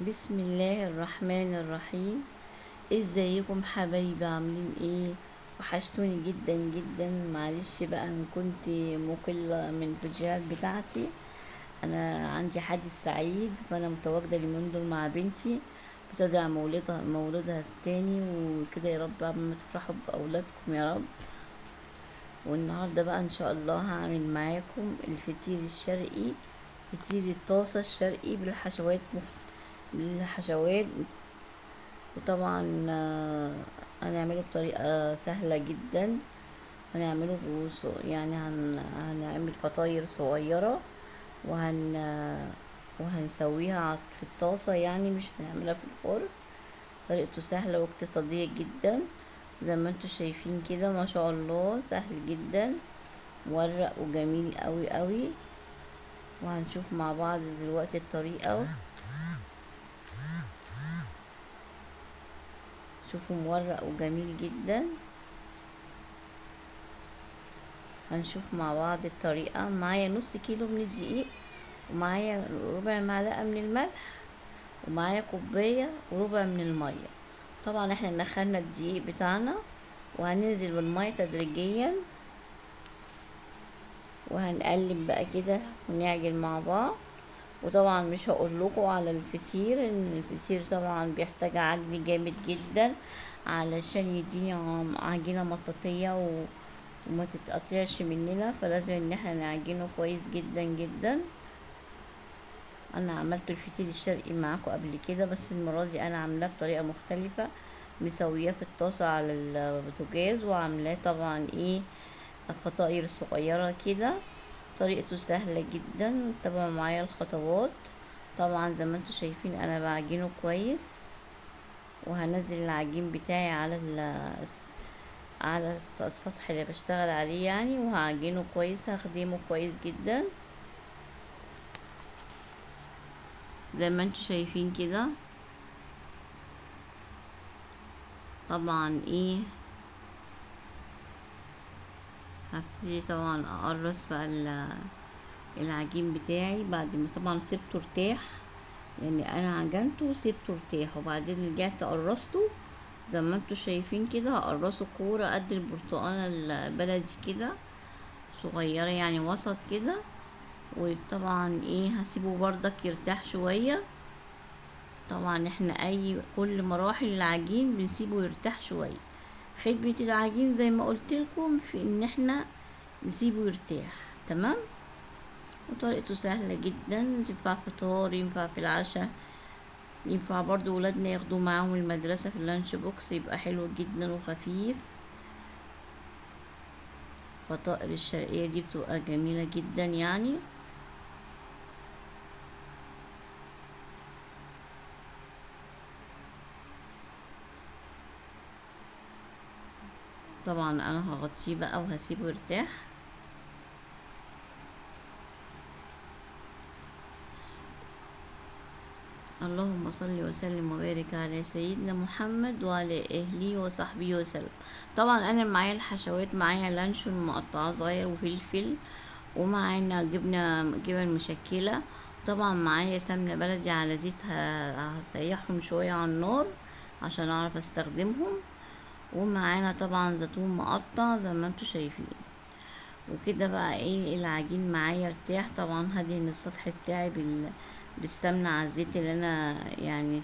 بسم الله الرحمن الرحيم. ازيكم حبايبي؟ عاملين ايه؟ وحشتوني جدا جدا. معلش بقى ان كنت مقلة من الفيديوهات بتاعتي. انا عندي حادث سعيد، فانا متواجدة اليومين دول مع بنتي بتدعى مولدها التاني وكده. يا رب قبل ما تفرحوا باولادكم يا رب. والنهارده بقى ان شاء الله هعمل معاكم الفطير الشرقي، فطير الطاسة الشرقي بالحشوات. وطبعا هنعمله بطريقة سهلة جدا. هنعمله يعني هنعمل فطاير صغيرة، وهن وهنسويها في الطاسة، يعني مش هنعملها في الفرن. طريقته سهلة واقتصادية جدا زي ما انتوا شايفين كده، ما شاء الله سهل جدا، مورق وجميل قوي قوي. وهنشوف مع بعض دلوقتي الطريقة. شوفوا مورق وجميل جدا. هنشوف مع بعض الطريقة. معايا نص كيلو من الدقيق، ومعايا ربع معلقة من الملح، ومعايا كوباية وربع من المية. طبعا احنا نخلنا الدقيق بتاعنا وهننزل بالمية تدريجيا، وهنقلب بقى كده ونعجن مع بعض. وطبعا مش هقول لكم على الفطير، ان الفطير طبعا بيحتاج عجن جامد جدا علشان يديني عجينة مطاطية وما تتقطعش مننا، فلازم ان احنا نعجنه كويس جدا جدا. انا عملت الفطير الشرقي معاكم قبل كده، بس المره دي انا عاملاه بطريقه مختلفه، مسويه في الطاسه على البوتاجاز، وعاملاه طبعا ايه فطاير صغيره كده. طريقته سهله جدا، تابعوا معايا الخطوات. طبعا زي ما انتم شايفين انا بعجنه كويس، وهنزل العجين بتاعي على السطح اللي بشتغل عليه يعني، وهعجنه كويس، هخدمه كويس جدا زي ما انتوا شايفين كده. طبعا ايه هبتدي طبعا اقرص بقى العجين بتاعي بعد ما طبعا سيبته ارتاح، يعني انا عجنته وسيبته ارتاح، وبعدين رجعت قرصته زي ما انتوا شايفين كده. هقرصه كورة قد البرتقانة البلدي كده، صغيرة يعني وسط كده. وطبعا ايه هسيبه بردك يرتاح شوية. طبعا احنا كل مراحل العجين بنسيبه يرتاح شوية. خدمة العجين زي ما قلت لكم في ان احنا نسيبه يرتاح. تمام. وطريقته سهلة جدا، ينفع فطار، ينفع في العشاء، ينفع برضو ولادنا ياخدوه معاهم المدرسة في اللانش بوكس، يبقى حلو جدا وخفيف. فطائر الشرقية دي بتبقى جميلة جدا يعني. طبعا انا هغطيه بقى وهسيبه يرتاح. اللهم صل وسلم وبارك على سيدنا محمد وعلى اهله وصحبه وسلم. طبعا انا معايا الحشوات، معايا لانشون مقطعه صغير وفلفل، ومعانا جبن مشكله. طبعا معايا سمنه بلدي على زيت، هسيحهم شويه على النار عشان اعرف استخدمهم. ومعانا طبعا زيتون مقطع زي ما انتوا شايفين. وكده بقى ايه العجين معايا ارتاح. طبعا هدهن السطح بتاعي بالسمنة على الزيت اللي انا يعني.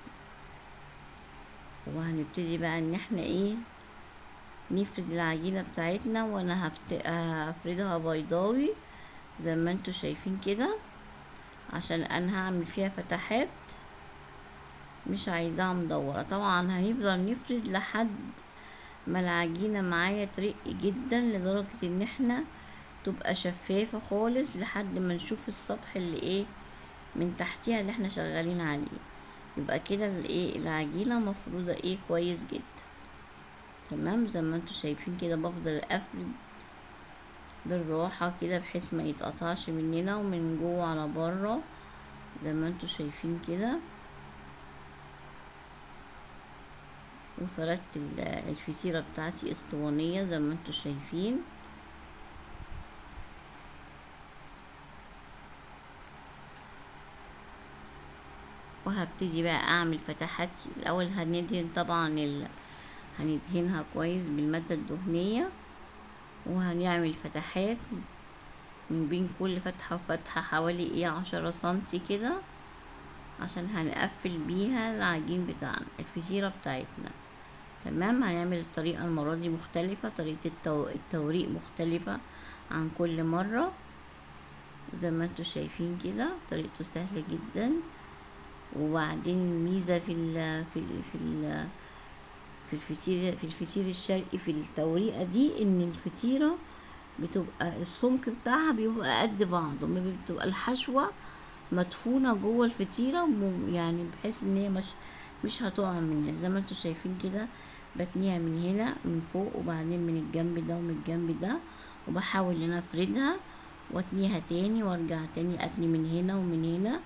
وهنبتدي بقى ان احنا ايه نفرد العجينة بتاعتنا، وانا هفردها بيضاوي زي ما انتوا شايفين كده، عشان انا هعمل فيها فتحات، مش عايزاها مدورة. طبعا هنفضل نفرد لحد ما العجينة معايا ترق جدا، لدرجة ان احنا تبقى شفافة خالص، لحد ما نشوف السطح اللي ايه من تحتيها اللي احنا شغالين عليه. يبقى كده الايه العجينة مفروضة ايه كويس جدا. تمام. زي ما انتوا شايفين كده بفضل افرد بالراحة كده بحيث ما يتقطعش مننا ومن جوه على بره زي ما انتوا شايفين كده. وفردت الفطيرة بتاعتي اسطوانية زي ما انتوا شايفين. وهبتدي بقى اعمل فتحات. الاول هندهن طبعا هندهنها كويس بالمادة الدهنية، وهنعمل فتحات من بين كل فتحة وفتحة حوالي 10 سنتي كده، عشان هنقفل بيها العجين بتاعنا الفطيرة بتاعتنا. تمام. هنعمل الطريقة المرة دي مختلفة، طريقة التوريق مختلفة عن كل مرة. زي ما انتوا شايفين كده طريقته سهلة جدا. وبعدين الميزة في الفطير الشرقي في التوريقة دي، ان الفطيرة بتبقى السمك بتاعها بيبقى قد بعضه، بتبقى الحشوة مدفونة جوه الفطيرة، يعني بحيث ان هي مش هتقع منها. زي ما انتوا شايفين كده بتنيها من هنا من فوق، وبعدين من الجنب ده ومن الجنب ده، وبحاول ان انا افردها واتنيها تاني وارجع تاني اتني من هنا ومن هنا.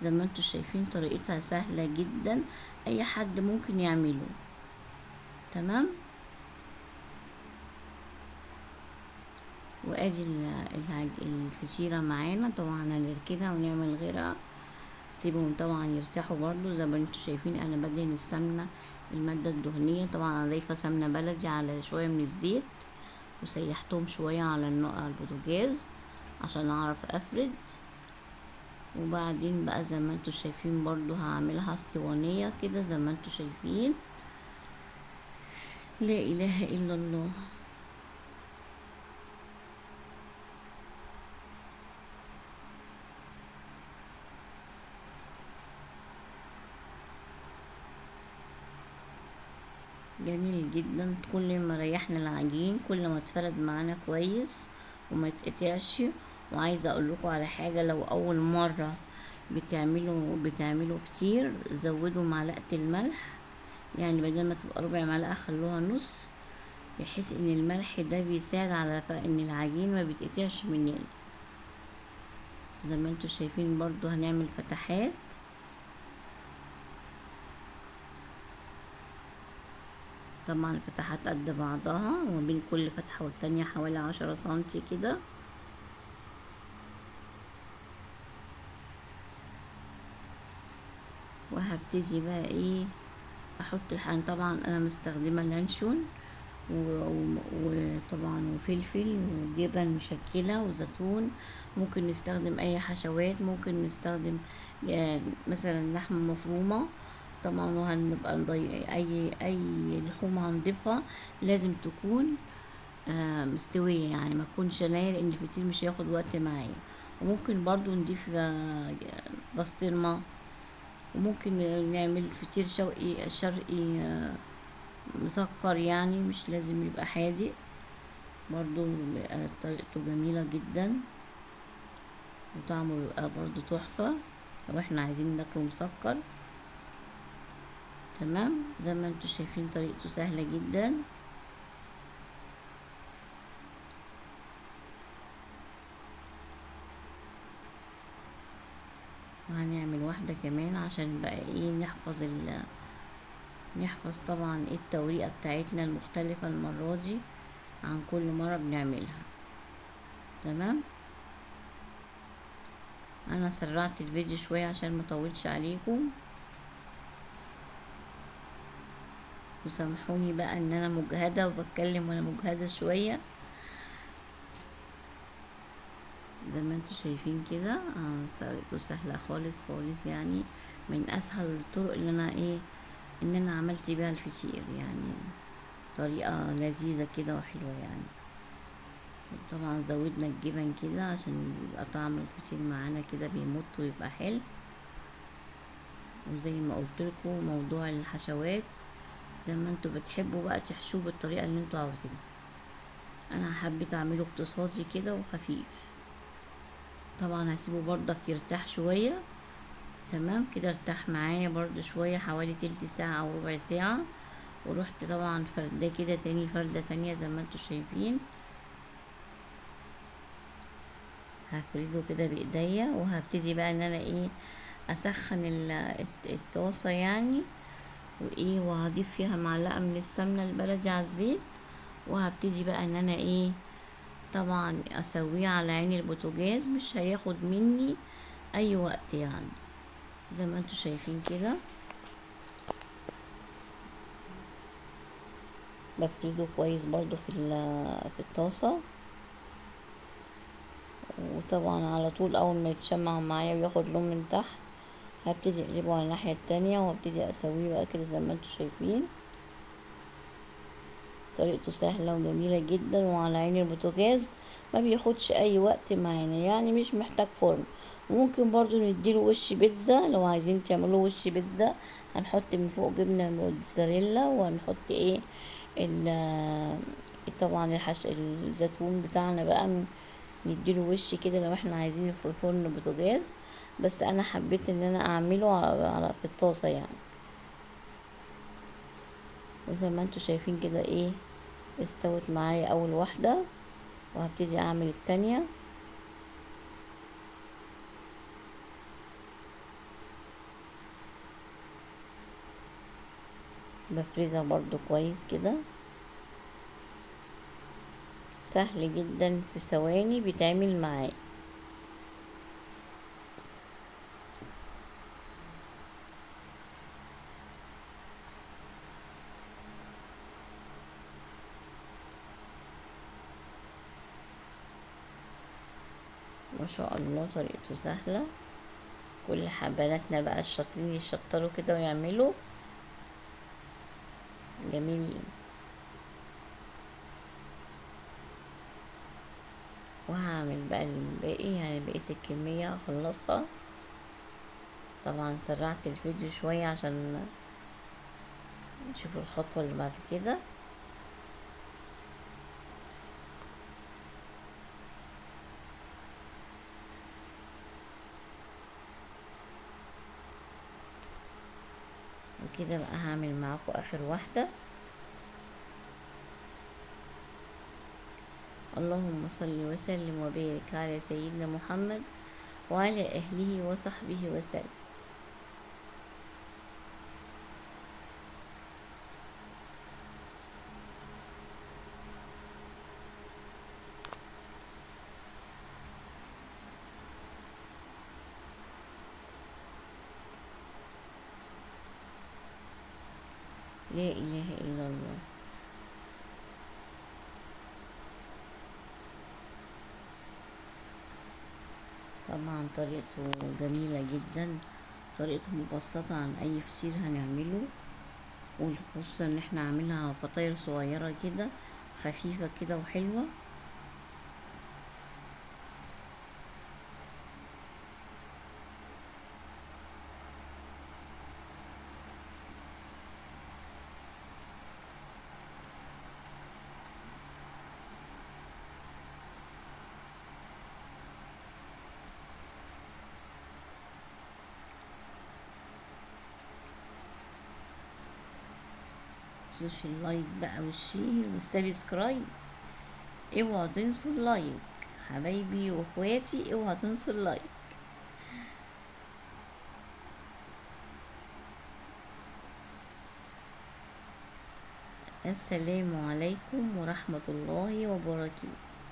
زي ما انتوا شايفين طريقتها سهلة جدا، اي حد ممكن يعمله. تمام. وادي الفطيرة معانا. طبعا هنركنها ونعمل غيرها، سيبهم طبعا يرتاحوا برضو. زي ما انتوا شايفين انا بدهن السمنة المادة الدهنية. طبعا انا ضايفة سمنة بلدي على شوية من الزيت، وسيحتهم شوية على البوتاجاز عشان اعرف افرد. وبعدين بقى زي ما انتوا شايفين برضو هعملها اسطوانية كده زي ما انتوا شايفين. لا اله الا الله. جميل جدا. كل ما ريحنا العجين كل ما اتفرد معانا كويس وما يتقطعش. وعايزه اقول لكم على حاجه، لو اول مره بتعملوا فطير، زودوا معلقه الملح. يعني بدل ما تبقى ربع معلقه خلوها نص، بحيث ان الملح ده بيساعد على ان العجين ما بيتقطعش مننا. زي ما انتوا شايفين برضو هنعمل فتحات. طبعا الفتحات قد بعضها، وما بين كل فتحة والتانية حوالي 10 سنتي كده. وهبتدي بقى ايه احط الحقن. طبعا انا مستخدمة لانشون وطبعا وفلفل وجبن مشكلة وزيتون. ممكن نستخدم اي حشوات، ممكن نستخدم مثلا لحمة مفرومة. طبعا وهنبقى اي لحوم هنضيفها لازم تكون مستوية، يعني ما تكونش نية، لان الفطير مش هياخد وقت معايا. وممكن برضو نضيف بسطرمة. وممكن نعمل فطير شرقي مسكر، يعني مش لازم يبقى حادق. برضو بيبقى طريقته جميلة جدا، وطعمه بيبقى برضو تحفة لو احنا عايزين ناكله مسكر. تمام. زي ما انتوا شايفين طريقته سهلة جدا. وهنعمل واحدة كمان عشان بقى ايه نحفظ طبعا ايه التوريقة بتاعتنا المختلفة المرة دي عن كل مرة بنعملها. تمام. انا سرعت الفيديو شوية عشان مطولش عليكم، وسامحوني بقى ان انا مجهدة وبتكلم وانا مجهدة شوية. زي ما انتوا شايفين كده طريقته سهلة خالص خالص، يعني من اسهل الطرق ان انا عملت بيها الفطير، يعني طريقة لذيذة كده وحلوة يعني. طبعا زودنا الجبن كده عشان يبقى طعم الفطير معانا كده بيمط ويبقى حلو. وزي ما قلت لكم موضوع الحشوات زي ما انتوا بتحبوا بقى تحشوه بالطريقة اللي انتوا عاوزينها. انا حبيت اعمله اقتصادي كده وخفيف. طبعا هسيبه برضك يرتاح شوية. تمام كده ارتاح معايا برضو شوية حوالي تلت ساعة او ربع ساعة. ورحت طبعا فرداه كده تاني فردة تانية زي ما انتوا شايفين. هفرده كده بايديا، وهبتدي بقى ان انا اسخن الطاسة يعني، وهضيف فيها معلقة من السمنة البلدي على الزيت. وهبتدي بقى ان انا طبعا اسويه على عين البوتاجاز، مش هياخد مني اي وقت يعني. زي ما انتوا شايفين كده بفرده كويس برضو في الطاسة. وطبعا على طول اول ما يتشمع معايا وياخد لون من تحت هبتدي اقلبه على الناحية التانية وهبتدي اسويه بقى كده زي ما انتوا شايفين. طريقته سهلة وجميلة جدا وعلى عين البوتاجاز، ما بياخدش اي وقت معانا، يعني مش محتاج فرن. ممكن برضو نديله وش بيتزا لو عايزين تعملوا وش بيتزا، هنحط من فوق جبنة موتزاريلا وهنحط ايه طبعا الزيتون بتاعنا بقى، نديله وش كده لو احنا عايزينه في فرن بوتاجاز. بس انا حبيت ان انا اعمله في الطاسة يعني. وزي ما انتوا شايفين كده ايه استوت معايا اول واحدة، وهبتدي اعمل التانية. بفردها برضو كويس كده، سهل جدا في ثواني بيتعمل معايا. ما شاء الله طريقته سهلة. كل بناتنا بقى الشاطرين يشطروا كده ويعملوا جميل. وهعمل بقى الباقي، يعني بقية الكمية اخلصها. طبعا سرعت الفيديو شوية عشان نشوف الخطوة اللي بعد كده. وكده بقى هعمل معاكم اخر واحدة. اللهم صل وسلم وبارك على سيدنا محمد وعلى اهله وصحبه وسلم. لا اله الا الله. طبعا طريقته جميلة جدا، طريقته مبسطة عن اي فطير هنعمله، وخصوصا ان احنا عاملها فطاير صغيرة كده خفيفة كده وحلوة. متنسوش اللايك بقى والشير والسبسكرايب، اوعوا تنسوا اللايك حبايبي واخواتي، اوعوا تنسوا اللايك. السلام عليكم ورحمة الله وبركاته.